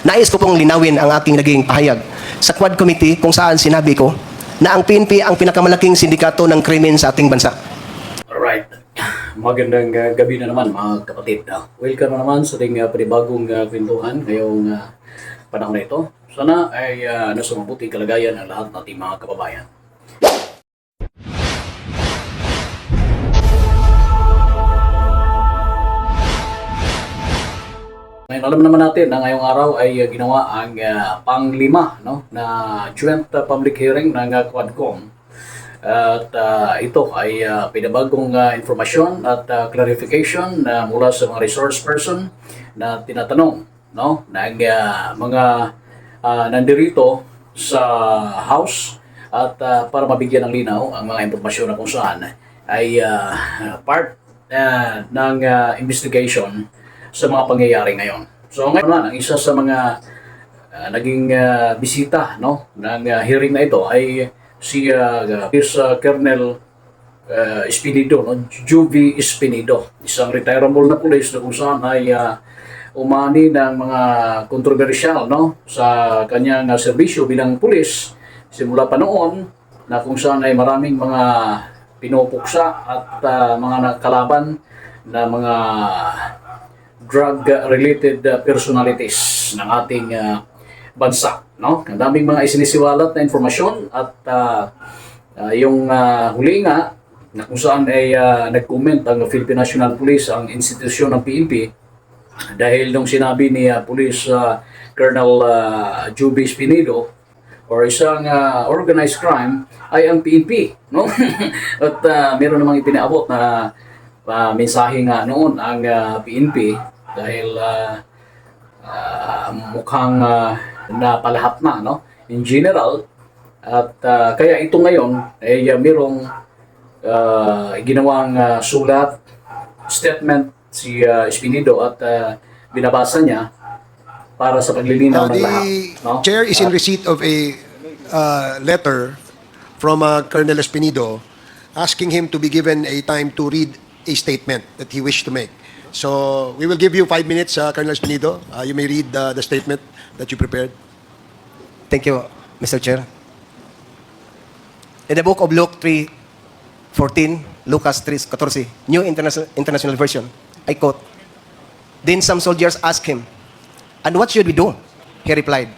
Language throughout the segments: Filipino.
Nais ko pong linawin ang aking naging pahayag sa Quad Committee kung saan sinabi ko na ang PNP ang pinakamalaking sindikato ng krimen sa ating bansa. Alright. Magandang gabi na naman mga kapatid. Welcome na naman sa ating panibagong kwentuhan ngayong panahon na ito. Sana ay nasa mabuting kalagayan ang lahat nating mga kababayan. Ngayon, alam naman natin na ngayong araw ay ginawa ang panglima na joint public hearing ng Quadcom. At ito ay pinabagong informasyon at clarification mula sa mga resource person na tinatanong ng mga nandirito sa House at para mabigyan ng linaw ang mga informasyon na kung saan ay part ng investigation sa mga pangyayari ngayon. So ngayon naman, ang isa sa mga naging bisita ng hearing na ito ay si Colonel Espinido, Juvie Espinido, isang retirable na pulis na kung saan ay umani ng mga kontrobersyal sa kanyang serbisyo bilang pulis simula pa noon na kung saan ay maraming mga pinupuksa at mga kalaban na mga drug-related personalities ng ating bansa. Ang daming mga isinisiwalat na informasyon at yung huli nga na kung saan ay nag-comment ang Philippine National Police, ang institusyon ng PNP, dahil nung sinabi ni Police Colonel Juvie Espinido or isang organized crime ay ang PNP. At meron namang ipinaabot na mensahe nga noon ang PNP dahil mukhang napalahat na in general at kaya ito ngayon ay merong ginawang sulat, statement si Espinido at binabasa niya para sa paglilinaw ng lahat. The chair is in receipt of a letter from Colonel Espinido asking him to be given a time to read a statement that he wished to make. So we will give you 5 minutes, Colonel Espinido. You may read the statement that you prepared. Thank you, Mr. Chair. In the book of Luke 3:14, Lucas 3:14, New International Version, I quote, "Then some soldiers asked him, 'And what should we do?' He replied,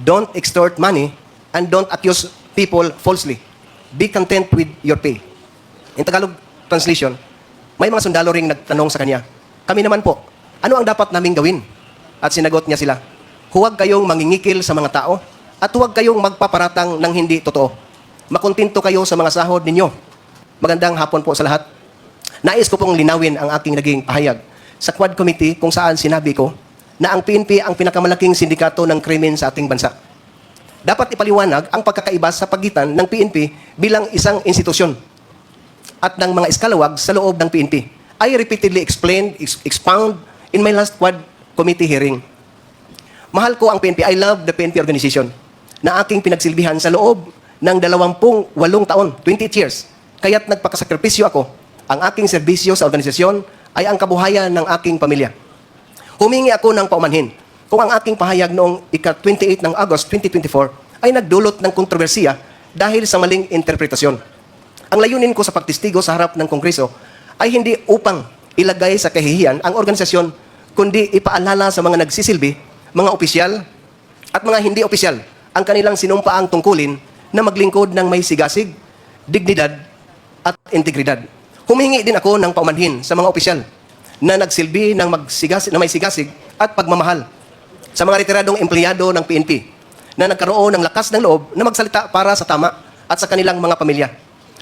'Don't extort money and don't accuse people falsely. Be content with your pay.'" In Tagalog translation, may mga sundalo ring nagtanong sa kanya, "Kami naman po, ano ang dapat naming gawin?" At sinagot niya sila, "Huwag kayong mangingikil sa mga tao at huwag kayong magpaparatang ng hindi totoo. Makontento kayo sa mga sahod ninyo." Magandang hapon po sa lahat. Nais ko pong linawin ang aking naging pahayag sa Quad Committee kung saan sinabi ko na ang PNP ang pinakamalaking sindikato ng krimen sa ating bansa. Dapat ipaliwanag ang pagkakaiba sa pagitan ng PNP bilang isang institusyon at ng mga eskalawag sa loob ng PNP. I repeatedly expound in my last Quad Committee hearing. Mahal ko ang PNP. I love the PNP organization na aking pinagsilbihan sa loob ng 28 taon, 28 years. Kaya't nagpakasakripisyo ako. Ang aking serbisyo sa organisasyon ay ang kabuhayan ng aking pamilya. Humingi ako ng paumanhin kung ang aking pahayag noong ika-28 ng August 2024 ay nagdulot ng kontrobersiya dahil sa maling interpretasyon. Ang layunin ko sa pagtistigo sa harap ng Kongreso ay hindi upang ilagay sa kahihiyan ang organisasyon, kundi ipaalala sa mga nagsisilbi, mga opisyal at mga hindi opisyal ang kanilang sinumpaang tungkulin na maglingkod ng may sigasig, dignidad at integridad. Humingi din ako ng paumanhin sa mga opisyal na nagsilbi ng may sigasig at pagmamahal sa mga retiradong empleyado ng PNP na nagkaroon ng lakas ng loob na magsalita para sa tama at sa kanilang mga pamilya.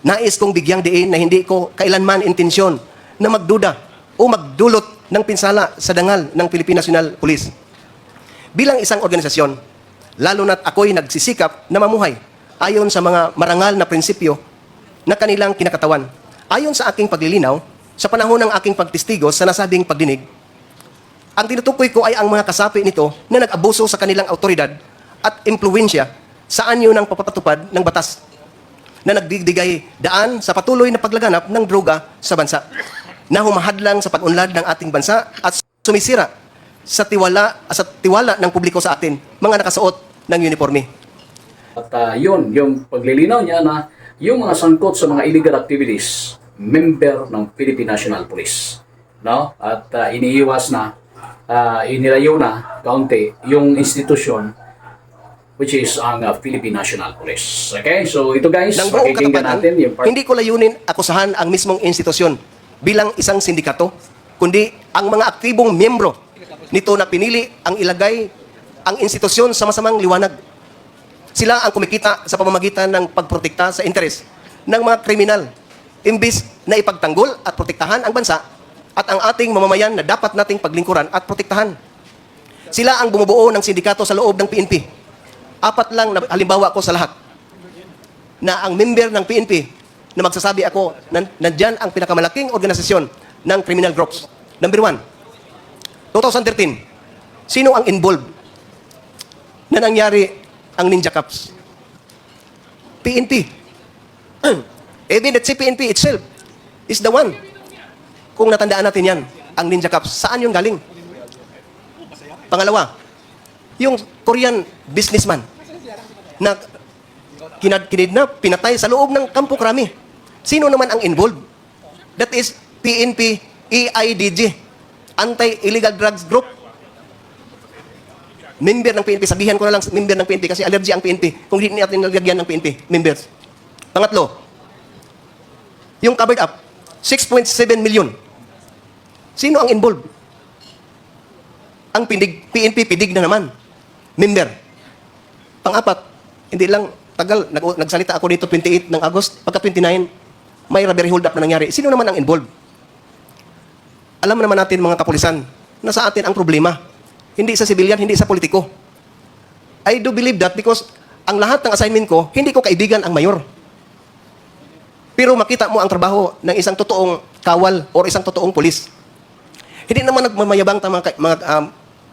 Nais kong bigyang diin na hindi ko kailanman intensyon na magduda o magdulot ng pinsala sa dangal ng Philippine National Police. Bilang isang organisasyon, lalo na't ako'y nagsisikap na mamuhay ayon sa mga marangal na prinsipyo na kanilang kinakatawan. Ayon sa aking paglilinaw, sa panahon ng aking pagtistigo sa nasabing pagdinig, ang tinutukoy ko ay ang mga kasapi nito na nag-abuso sa kanilang autoridad at impluwensya sa anyo ng papatupad ng batas na nagdigdigay daan sa patuloy na paglaganap ng droga sa bansa na humahadlang sa pag-unlad ng ating bansa at sumisira sa tiwala ng publiko sa atin, mga nakasuot ng uniforme. At yun, yung paglilinaw niya na yung mga sangkot sa mga illegal activities, member ng Philippine National Police. No? At iniiwas na, inilayo na kaunti yung institusyon which is ang Philippine National Police. Okay? So ito guys, Ng buong pakikinggan katapatan, natin yung part. hindi ko layunin akusahan ang mismong institusyon bilang isang sindikato, kundi ang mga aktibong miyembro nito na pinili ang ilagay ang institusyon sa masamang liwanag. Sila ang kumikita sa pamamagitan ng pagprotekta sa interes ng mga kriminal, imbis na ipagtanggol at protektahan ang bansa at ang ating mamamayan na dapat nating paglingkuran at protektahan. Sila ang bumubuo ng sindikato sa loob ng PNP. Apat lang na halimbawa ko sa lahat na ang member ng PNP na magsasabi ako na nandyan ang pinakamalaking organisasyon ng criminal groups. Number 1, 2013, sino ang involved na nangyari ang Ninja Cups? PNP. Even that si PNP itself is the one. Kung natandaan natin yan, ang Ninja Cups, saan yung galing? Pangalawa, yung Korean businessman na kinidnap, pinatay sa loob ng Kampo Krami. Sino naman ang involved? That is PNP EIDG, Anti-Illegal Drugs Group. Member ng PNP, sabihan ko na lang member ng PNP kasi allergy ang PNP kung hindi natin nalagyan ng PNP, members. Pangatlo, yung covered up, 6.7 million. Sino ang involved? Ang PNP, pidig na naman. Member. Pang-apat, hindi lang tagal, nagsalita ako dito 28 ng August, pagka 29, may robbery hold up na nangyari. Sino naman ang involved? Alam naman natin mga kapulisan, na sa atin ang problema. Hindi sa sibilyan, hindi sa politiko. I do believe that because ang lahat ng assignment ko, hindi ko kaibigan ang mayor. Pero makita mo ang trabaho ng isang totoong kawal o isang totoong pulis. Hindi naman nagmamayabang mga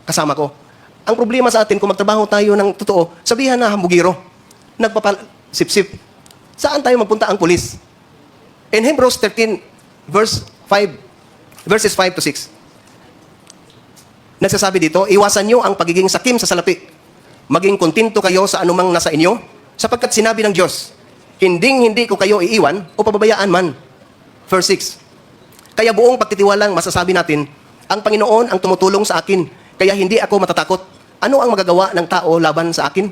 kasama ko. Ang problema sa atin, kung magtrabaho tayo ng totoo, sabihan na hambugiro, nagpapasip-sip. Saan tayo magpunta ang pulis? In Hebrews 13, verses 5 to 6, nagsasabi dito, iwasan nyo ang pagiging sakim sa salapi. Maging kontento kayo sa anumang nasa inyo, sapagkat sinabi ng Diyos, hindi ko kayo iiwan o pababayaan man. Verse 6, kaya buong pagtitiwalang masasabi natin, ang Panginoon ang tumutulong sa akin, kaya hindi ako matatakot. Ano ang magagawa ng tao laban sa akin?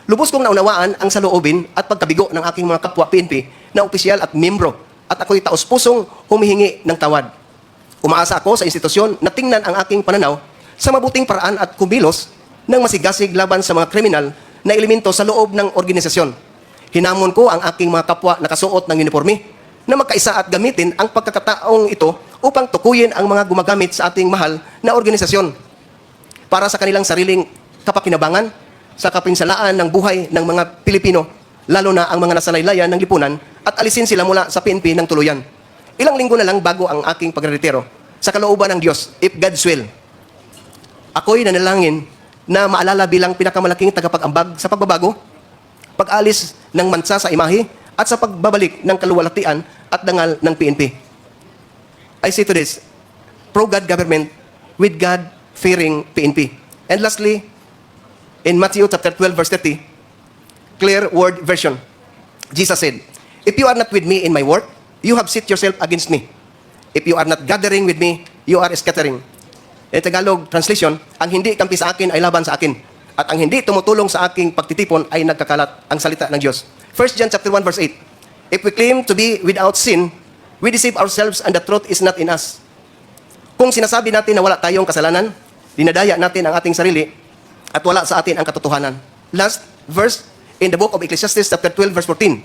Lubos kong naunawaan ang saloobin at pagkabigo ng aking mga kapwa PNP na opisyal at membro, at ako'y taos-pusong humihingi ng tawad. Umaasa ako sa institusyon na tingnan ang aking pananaw sa mabuting paraan at kumilos ng masigasig laban sa mga kriminal na elemento sa loob ng organisasyon. Hinamon ko ang aking mga kapwa na kasuot ng uniforme na magkaisa at gamitin ang pagkakataong ito upang tukuyin ang mga gumagamit sa ating mahal na organisasyon para sa kanilang sariling kapakinabangan sa kapinsalaan ng buhay ng mga Pilipino, lalo na ang mga nasalaylayan ng lipunan, at alisin sila mula sa PNP ng tuluyan. Ilang linggo na lang bago ang aking pagretiro, sa kalooban ng Diyos, if God's will, ako'y nanalangin na maalala bilang pinakamalaking tagapag-ambag sa pagbabago, pag-alis ng mansa sa imahe, at sa pagbabalik ng kaluwalhatian at dangal ng PNP. I say to this, pro-God government with God-fearing PNP. And lastly, in Matthew chapter 12, verse 30, clear word version, Jesus said, if you are not with me in my work, you have set yourself against me. If you are not gathering with me, you are scattering. In Tagalog translation, ang hindi kampi sa akin ay laban sa akin. At ang hindi tumutulong sa aking pagtitipon ay nagkakalat, ang salita ng Diyos. 1 John chapter 1 verse 8. If we claim to be without sin, we deceive ourselves and the truth is not in us. Kung sinasabi natin na wala tayong kasalanan, dinadaya natin ang ating sarili at wala sa atin ang katotohanan. Last verse in the book of Ecclesiastes chapter 12 verse 14.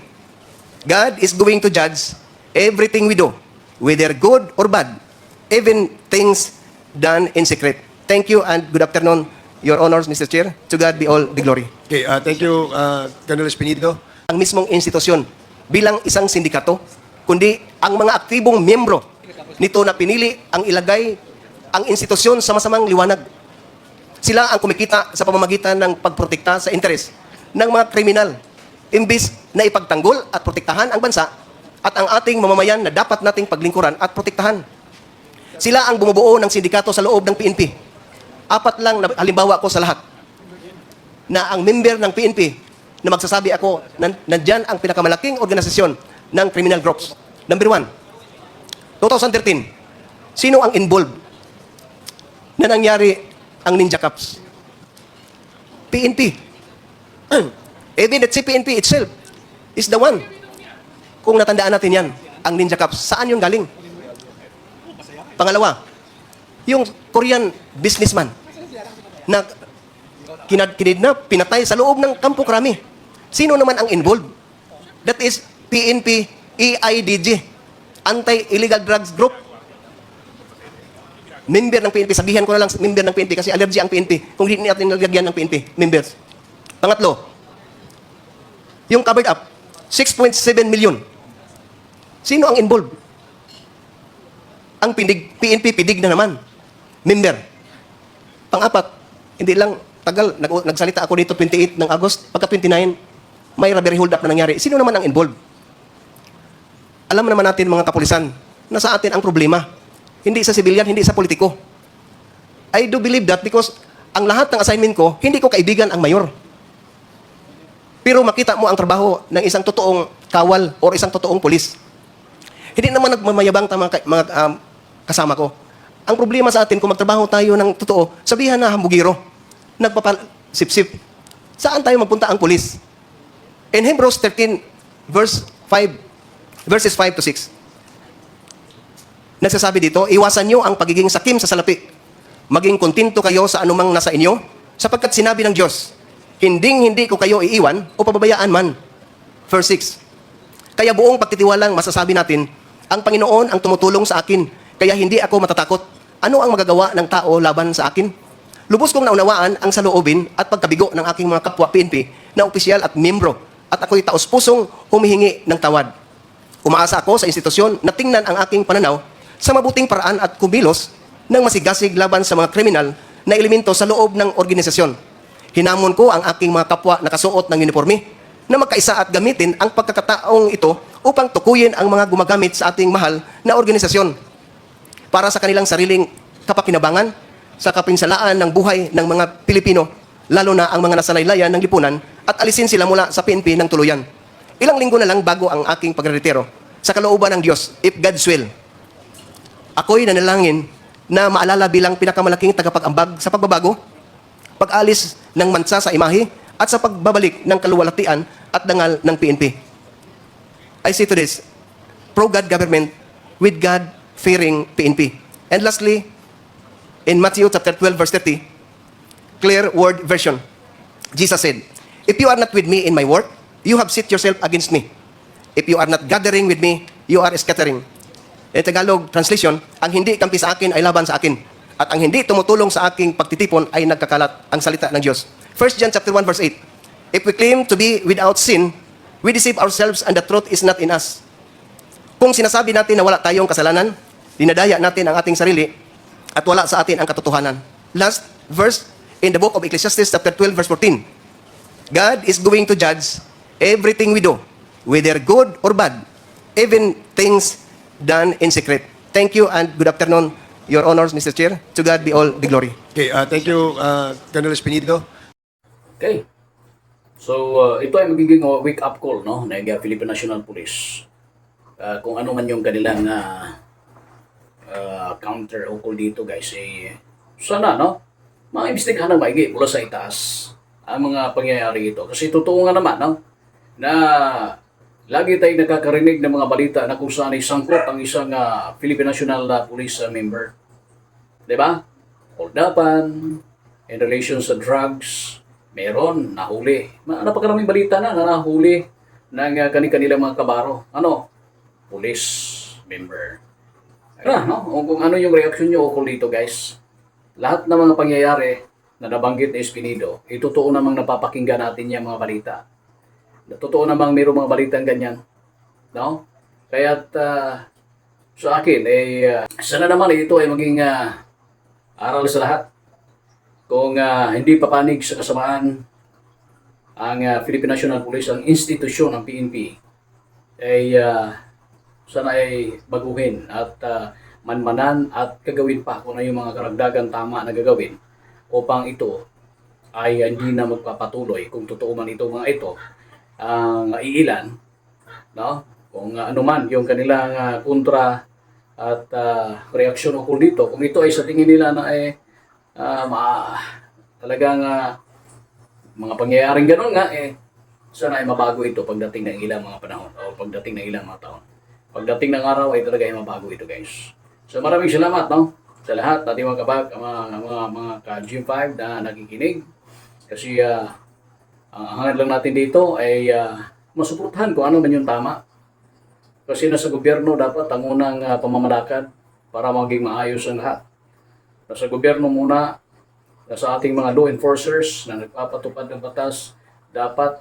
God is going to judge everything we do, whether good or bad, even things done in secret. Thank you and good afternoon, Your Honors, Mr. Chair. To God be all the glory. Okay, thank you, Colonel Espinido. Ang mismong institusyon bilang isang sindikato, kundi ang mga aktibong miyembro nito na pinili ang ilagay ang institusyon sa masamang liwanag. Sila ang kumikita sa pamamagitan ng pagprotekta sa interes ng mga kriminal, imbis na ipagtanggol at protektahan ang bansa at ang ating mamamayan na dapat nating paglingkuran at protektahan. Sila ang bumubuo ng sindikato sa loob ng PNP. Apat lang na halimbawa ko sa lahat na ang member ng PNP na magsasabi ako na nandyan ang pinakamalaking organisasyon ng criminal groups. Number 1, 2013, sino ang involved na nangyari ang Ninja Cups? PNP. Even that si PNP itself is the one. Kung natandaan natin yan, ang Ninja Cups, saan yun galing? Pangalawa, yung Korean businessman na kinidnap, pinatay sa loob ng Kampo Krami. Sino naman ang involved? That is PNP EIDG, Anti-Illegal Drugs Group. Member ng PNP, sabihan ko na lang member ng PNP kasi allergy ang PNP kung hindi natin nalagyan ng PNP, members. Pangatlo, yung covered up, 6.7 million. Sino ang involved? Ang PNP, pidig na naman. Member. Pang-apat, hindi lang tagal, nagsalita ako dito 28 ng August, pagka 29, may robbery hold up na nangyari. Sino naman ang involved? Alam naman natin mga kapulisan, na sa atin ang problema. Hindi sa civilian, hindi sa politiko. I do believe that because ang lahat ng assignment ko, hindi ko kaibigan ang mayor. Pero makita mo ang trabaho ng isang totoong kawal o isang totoong pulis. Hindi naman nagmamayabang mga kasama ko. Ang problema sa atin, kung magtrabaho tayo ng totoo, sabihan na hambugiro, nagpapasip-sip. Saan tayo magpunta ang pulis? In Hebrews 13, verses 5 to 6, nagsasabi dito, iwasan nyo ang pagiging sakim sa salapi. Maging kontento kayo sa anumang nasa inyo, sapagkat sinabi ng Diyos, hindi ko kayo iiwan o pababayaan man. Verse 6, kaya buong pagtitiwalang masasabi natin, ang Panginoon ang tumutulong sa akin, kaya hindi ako matatakot. Ano ang magagawa ng tao laban sa akin? Lubos kong naunawaan ang saloobin at pagkabigo ng aking mga kapwa PNP na opisyal at membro, at ako'y taos-pusong humihingi ng tawad. Umaasa ako sa institusyon na tingnan ang aking pananaw sa mabuting paraan at kumilos ng masigasig laban sa mga kriminal na elemento sa loob ng organisasyon. Hinamon ko ang aking mga kapwa na kasuot ng uniforme na magkaisa at gamitin ang pagkakataong ito upang tukuyin ang mga gumagamit sa ating mahal na organisasyon para sa kanilang sariling kapakinabangan sa kapinsalaan ng buhay ng mga Pilipino, lalo na ang mga nasalaylayan ng lipunan, at alisin sila mula sa PNP ng tuluyan. Ilang linggo na lang bago ang aking pagreretiro, sa kalooban ng Diyos, if God's will, ako'y nanalangin na maalala bilang pinakamalaking tagapag-ambag sa pagbabago, pag-alis ng mansa sa imahe, at sa pagbabalik ng kaluwalhatian at dangal ng PNP. I say to this, pro-God government with God-fearing PNP. And lastly, in Matthew chapter 12, verse 30, clear word version, Jesus said, if you are not with me in my work, you have set yourself against me. If you are not gathering with me, you are scattering. In Tagalog translation, ang hindi kampi sa akin ay laban sa akin. At ang hindi tumutulong sa aking pagtitipon ay nagkakalat, ang salita ng Diyos. 1 John chapter 1, verse 8, if we claim to be without sin, we deceive ourselves and the truth is not in us. Kung sinasabi natin na wala tayong kasalanan, dinadaya natin ang ating sarili at wala sa atin ang katotohanan. Last verse in the book of Ecclesiastes chapter 12, verse 14, God is going to judge everything we do, whether good or bad, even things done in secret. Thank you and good afternoon, Your Honors, Mr. Chair. To God be all the glory. Okay, thank you, Colonel Espinido. Okay. So, ito ay magiging wake-up call, no, ng Philippine National Police. Kung ano man yung kanilang counter ukol dito, guys, sana, no, mga-imbestigahan ng maigi mula sa itaas ang mga pangyayari ito. Kasi totoo nga naman, no, na lagi tayong nakakarinig ng mga balita na kung saan ay sangkot ang isang Philippine National Police member. Diba? Holdapan, in relation sa drugs, meron, nahuli. Napakaraming balita na nahuli ng kanilang mga kabaro. Ano? Police member. No? Kung ano yung reaksyon nyo ukol dito, guys. Lahat ng mga pangyayari na nabanggit ni Espinido, totoo namang napapakinggan natin yung mga balita. Totoo namang mayroong mga balitang ganyan. No? Kaya't sa akin, sana naman ito ay maging aral sa lahat. Kung hindi papanig sa kasamaan ang Philippine National Police, ang institusyon ng PNP, ay sana ay baguhin at manmanan at gagawin pa kung ano yung mga karagdagan tama na gagawin upang ito ay hindi na magpapatuloy kung totoo man ito mga ito ang iilan, no? Kung ano man yung kanilang kontra at reaksyon ukol dito, kung ito ay sa tingin nila na talagang mga pangyayaring gano'n nga, sana ay mabago ito pagdating ng ilang mga panahon o pagdating ng ilang mga taon. Pagdating ng araw ay talaga ay mabago ito, guys. So maraming salamat, no? Sa lahat natin mga mga ka-Gym 5 na nakikinig. Kasi ang hangad lang natin dito ay masuportahan kung ano man yung tama. Kasi nasa gobyerno dapat ang unang pamamalakad para maging maayos ang lahat. Nasa gobyerno muna, nasa ating mga law enforcers na nagpapatupad ng batas, dapat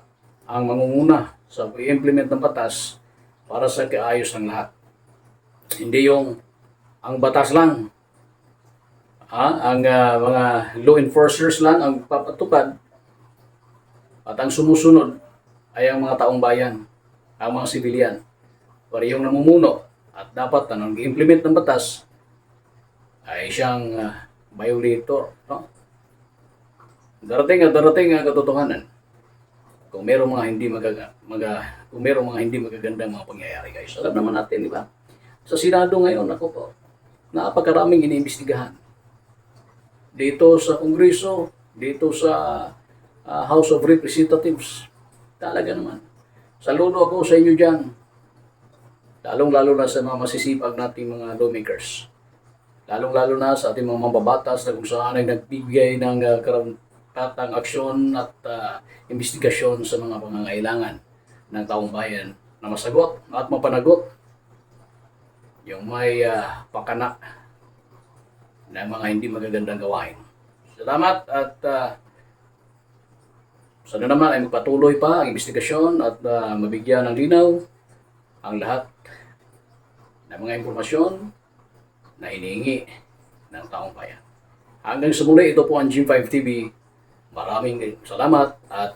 ang mangunguna sa i-implement ng batas para sa kaayos ng lahat. Hindi yung ang batas lang, ang mga law enforcers lang ang papatupad at ang sumusunod ay ang mga taong bayan, ang mga sibilyan. Parehong namumuno at dapat na nag-implement ng batas ay siyang violator. No? Darating ang katotohanan. Kung merong mga hindi magagandang mga pangyayari, guys. Alam naman natin, di ba? Sa Senado ngayon, ako po, napakaraming iniimbestigahan. Dito sa Kongreso, dito sa House of Representatives, talaga naman. Saludo ako sa inyo dyan. Lalong-lalo na sa mga masisipag nating mga lawmakers. Lalong-lalo na sa ating mga mambabatas na kung saan ay nagbibigay ng karampatang aksyon at investigasyon sa mga pangangailangan ng taong bayan na masagot at mapanagot yung may pakana na mga hindi magagandang gawain. Salamat at sana naman ay magpatuloy pa ang investigasyon at mabigyan ng linaw ang lahat ng mga impormasyon na hinihingi ng taong bayan. Hanggang sa muli, ito po ang Gym 5 TV. Maraming salamat at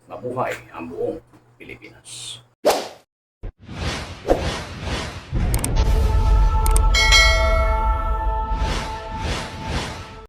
mabuhay ang buong Pilipinas.